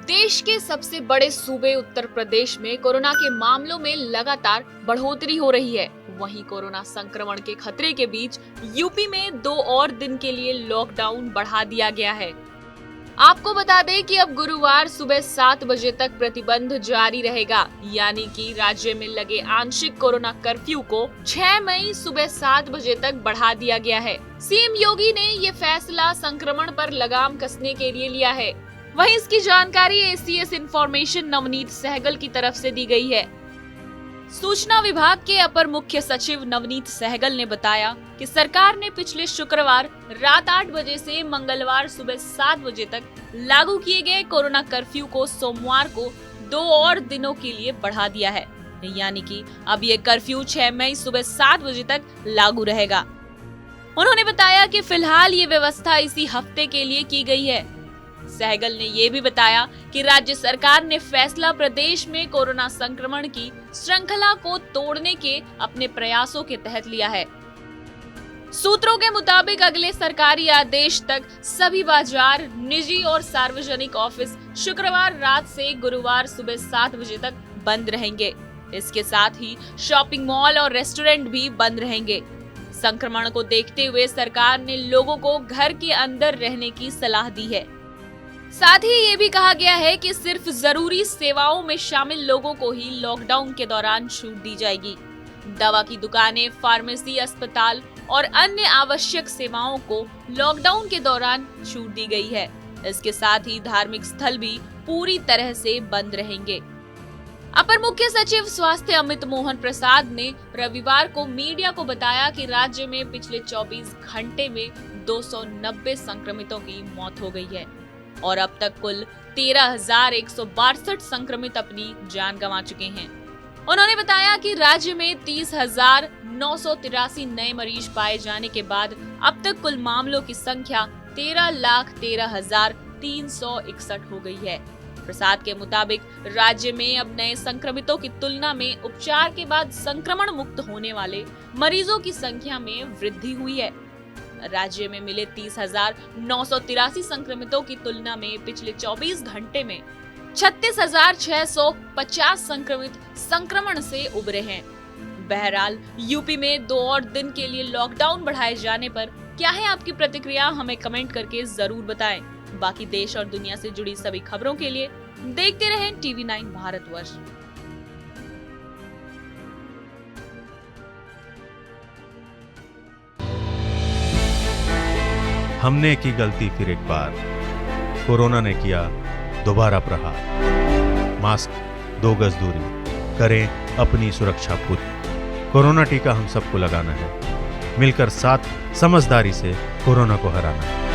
देश के सबसे बड़े सूबे उत्तर प्रदेश में कोरोना के मामलों में लगातार बढ़ोतरी हो रही है। वहीं कोरोना संक्रमण के खतरे के बीच यूपी में 2 और दिन के लिए लॉकडाउन बढ़ा दिया गया है। आपको बता दें कि अब गुरुवार सुबह 7 बजे तक प्रतिबंध जारी रहेगा, यानी कि राज्य में लगे आंशिक कोरोना कर्फ्यू को 6 मई सुबह 7 बजे तक बढ़ा दिया गया है। सीएम योगी ने ये फैसला संक्रमण पर लगाम कसने के लिए लिया है। वहीं इसकी जानकारी एसीएस इंफॉर्मेशन नवनीत सहगल की तरफ से दी गई है। सूचना विभाग के अपर मुख्य सचिव नवनीत सहगल ने बताया कि सरकार ने पिछले शुक्रवार रात 8 बजे से मंगलवार सुबह 7 बजे तक लागू किए गए कोरोना कर्फ्यू को सोमवार को 2 और दिनों के लिए बढ़ा दिया है, यानी कि अब ये कर्फ्यू 6 मई सुबह 7 बजे तक लागू रहेगा। उन्होंने बताया कि फिलहाल ये व्यवस्था इसी हफ्ते के लिए की गई है। सहगल ने ये भी बताया कि राज्य सरकार ने फैसला प्रदेश में कोरोना संक्रमण की श्रृंखला को तोड़ने के अपने प्रयासों के तहत लिया है। सूत्रों के मुताबिक अगले सरकारी आदेश तक सभी बाजार, निजी और सार्वजनिक ऑफिस शुक्रवार रात से गुरुवार सुबह 7 बजे तक बंद रहेंगे। इसके साथ ही शॉपिंग मॉल और रेस्टोरेंट भी बंद रहेंगे। संक्रमण को देखते हुए सरकार ने लोगों को घर के अंदर रहने की सलाह दी है। साथ ही ये भी कहा गया है कि सिर्फ जरूरी सेवाओं में शामिल लोगों को ही लॉकडाउन के दौरान छूट दी जाएगी। दवा की दुकानें, फार्मेसी, अस्पताल और अन्य आवश्यक सेवाओं को लॉकडाउन के दौरान छूट दी गई है। इसके साथ ही धार्मिक स्थल भी पूरी तरह से बंद रहेंगे। अपर मुख्य सचिव स्वास्थ्य अमित मोहन प्रसाद ने रविवार को मीडिया को बताया कि राज्य में पिछले 24 घंटे में 290 संक्रमितों की मौत हो गई है और अब तक कुल 13,162 संक्रमित अपनी जान गंवा चुके हैं। उन्होंने बताया कि राज्य में 30,983 नए मरीज पाए जाने के बाद अब तक कुल मामलों की संख्या 13,13,361 हो गई है। प्रसाद के मुताबिक राज्य में अब नए संक्रमितों की तुलना में उपचार के बाद संक्रमण मुक्त होने वाले मरीजों की संख्या में वृद्धि हुई है। राज्य में मिले 30,983 संक्रमितों की तुलना में पिछले 24 घंटे में 36,650 संक्रमित संक्रमण से उबरे हैं। बहरहाल यूपी में 2 और दिन के लिए लॉकडाउन बढ़ाए जाने पर क्या है आपकी प्रतिक्रिया, हमें कमेंट करके जरूर बताएं। बाकी देश और दुनिया से जुड़ी सभी खबरों के लिए देखते रहें TV9 भारतवर्ष। हमने की गलती फिर एक बार, कोरोना ने किया दोबारा प्रहार। मास्क, 2 गज दूरी, करें अपनी सुरक्षा खुद। कोरोना टीका हम सबको लगाना है, मिलकर साथ समझदारी से कोरोना को हराना है।